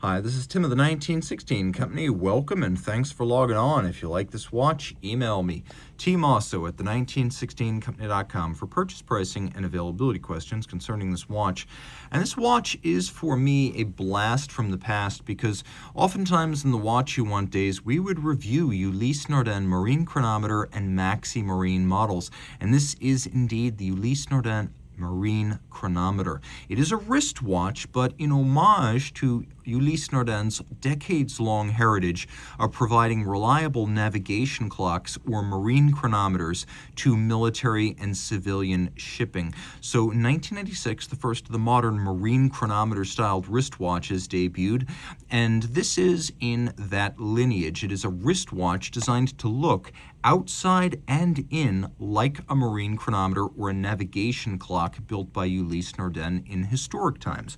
Hi, this is Tim of the 1916 Company. Welcome and thanks for logging on. If you like this watch, email me, Team Mosso at the1916company.com for purchase pricing and availability questions concerning this watch. And this watch is, for me, a blast from the past because oftentimes in the Watch You Want days, we would review Ulysse Nardin Marine Chronometer and Maxi Marine models. And this is indeed the Ulysse Nardin Marine Chronometer. It is a wristwatch, but in homage to Ulysse Nardin's decades-long heritage of providing reliable navigation clocks or marine chronometers to military and civilian shipping. So in 1996, the first of the modern marine chronometer-styled wristwatches debuted, and this is in that lineage. It is a wristwatch designed to look outside and in like a marine chronometer or a navigation clock built by Ulysse Nardin in historic times.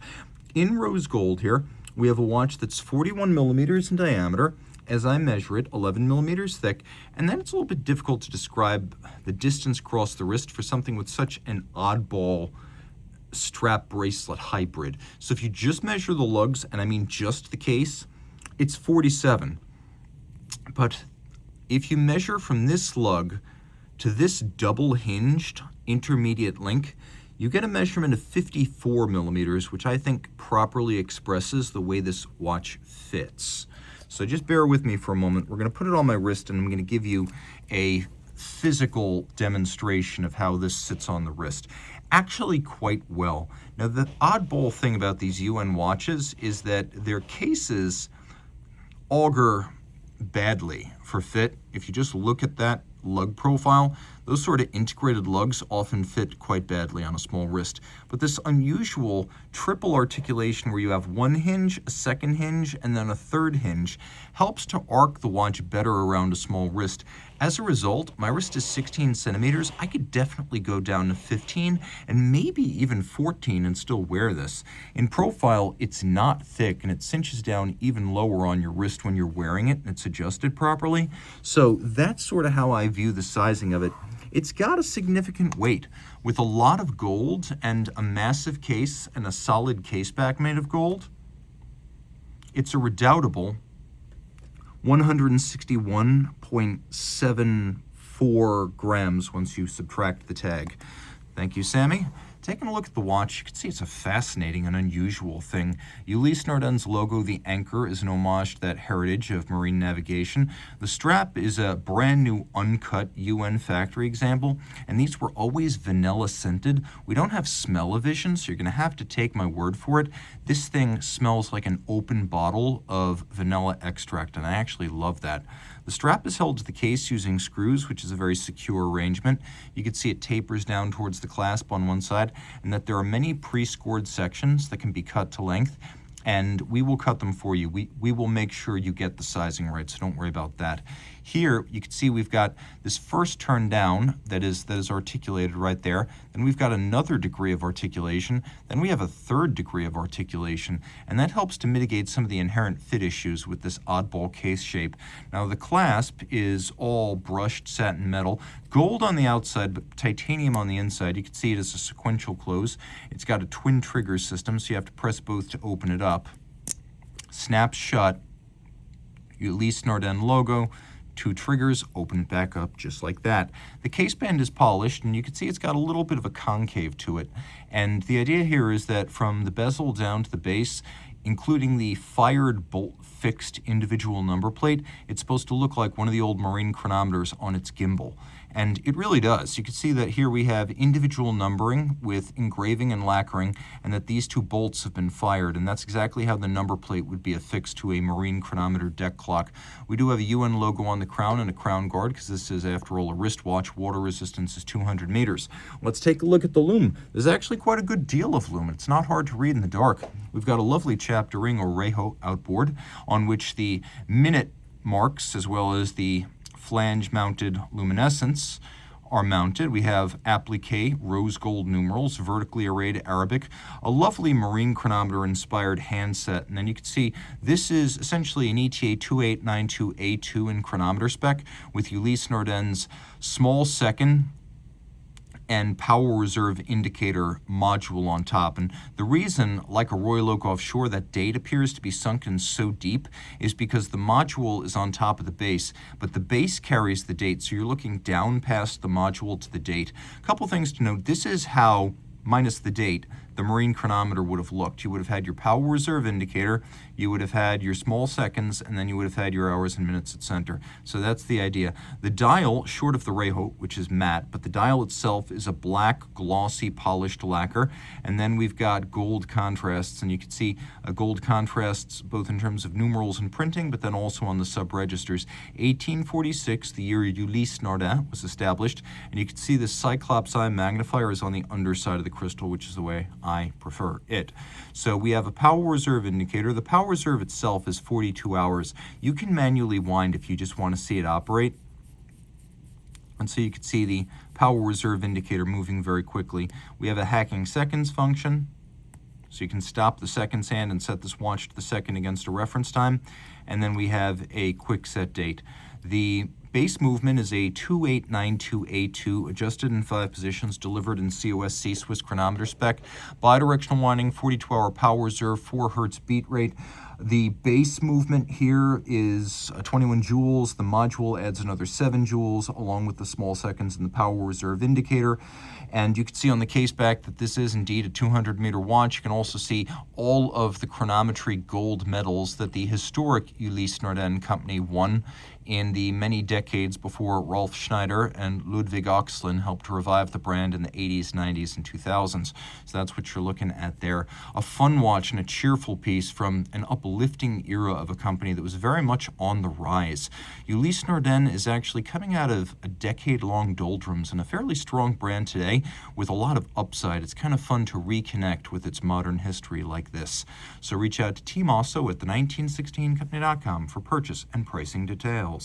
In rose gold here, we have a watch that's 41 millimeters in diameter, as I measure it, 11 millimeters thick, and then it's a little bit difficult to describe the distance across the wrist for something with such an oddball strap bracelet hybrid. So if you just measure the lugs, and I mean just the case, it's 47. But if you measure from this lug to this double-hinged intermediate link, you get a measurement of 54 millimeters, which I think properly expresses the way this watch fits. So just bear with me for a moment. We're going to put it on my wrist, and I'm going to give you a physical demonstration of how this sits on the wrist. Actually quite well. Now, the oddball thing about these UN watches is that their cases augur badly for fit. If you just look at that lug profile, those sort of integrated lugs often fit quite badly on a small wrist. But this unusual triple articulation where you have one hinge, a second hinge, and then a third hinge helps to arc the watch better around a small wrist. As a result, my wrist is 16 centimeters. I could definitely go down to 15 and maybe even 14 and still wear this. In profile, it's not thick and it cinches down even lower on your wrist when you're wearing it and it's adjusted properly. So that's sort of how I view the sizing of it. It's got a significant weight with a lot of gold and a massive case and a solid case back made of gold. It's a redoubtable 161.74 grams once you subtract the tag. Thank you, Sammy. Taking a look at the watch, you can see it's a fascinating and unusual thing. Ulysse Nardin's logo, the anchor, is an homage to that heritage of marine navigation. The strap is a brand new uncut UN factory example, and these were always vanilla scented. We don't have smell-o-vision, so you're going to have to take my word for it. This thing smells like an open bottle of vanilla extract, and I actually love that. The strap is held to the case using screws, which is a very secure arrangement. You can see it tapers down towards the clasp on one side, and that there are many pre-scored sections that can be cut to length, and we will cut them for you. We will make sure you get the sizing right, so don't worry about that. Here, you can see we've got this first turn down that is articulated right there. Then we've got another degree of articulation. Then we have a third degree of articulation, and that helps to mitigate some of the inherent fit issues with this oddball case shape. Now, the clasp is all brushed satin metal, gold on the outside, but titanium on the inside. You can see it as a sequential close. It's got a twin trigger system, so you have to press both to open it up. Snaps shut. Ulysse Nardin logo. Two triggers, open it back up just like that. The case band is polished, and you can see it's got a little bit of a concave to it. And the idea here is that from the bezel down to the base, including the fired bolt fixed individual number plate, it's supposed to look like one of the old marine chronometers on its gimbal. And it really does. You can see that here we have individual numbering with engraving and lacquering, and that these two bolts have been fired, and that's exactly how the number plate would be affixed to a marine chronometer deck clock. We do have a UN logo on the crown and a crown guard, because this is, after all, a wristwatch. Water resistance is 200 meters. Let's take a look at the lume. There's actually quite a good deal of lume. It's not hard to read in the dark. We've got a lovely chapter ring or rejo outboard on which the minute marks, as well as the flange-mounted luminescence, are mounted. We have applique rose gold numerals, vertically arrayed Arabic, a lovely marine chronometer-inspired handset, and then you can see this is essentially an ETA 2892A2 in chronometer spec with Ulysse Nardin's small second and power reserve indicator module on top. And the reason, like a Royal Oak offshore, that date appears to be sunken so deep is because the module is on top of the base, but the base carries the date, so you're looking down past the module to the date. A couple things to note: this is how, minus the date, the marine chronometer would have looked. You would have had your power reserve indicator, you would have had your small seconds, and then you would have had your hours and minutes at center. So that's the idea. The dial, short of the Reho, which is matte, but the dial itself is a black, glossy, polished lacquer. And then we've got gold contrasts, and you can see gold contrasts both in terms of numerals and printing, but then also on the sub-registers. 1846, the year Ulysse Nardin was established, and you can see the Cyclops eye magnifier is on the underside of the crystal, which is the way I prefer it. So we have a power reserve indicator. The power reserve itself is 42 hours. You can manually wind if you just want to see it operate. And so you can see the power reserve indicator moving very quickly. We have a hacking seconds function. So you can stop the seconds hand and set this watch to the second against a reference time. And then we have a quick set date. The base movement is a 2892A2, adjusted in 5 positions, delivered in COSC Swiss chronometer spec. Bidirectional winding, 42-hour power reserve, 4 Hertz beat rate. The base movement here is 21 joules. The module adds another 7 joules, along with the small seconds and the power reserve indicator. And you can see on the case back that this is indeed a 200-meter watch. You can also see all of the chronometry gold medals that the historic Ulysse Nardin Company won in the many decades before Rolf Schneider and Ludwig Oxlin helped to revive the brand in the 80s, 90s, and 2000s. So that's what you're looking at there. A fun watch and a cheerful piece from an uplifting era of a company that was very much on the rise. Ulysse Nardin is actually coming out of a decade-long doldrums and a fairly strong brand today with a lot of upside. It's kind of fun to reconnect with its modern history like this. So reach out to Team Mosso at the 1916company.com for purchase and pricing details.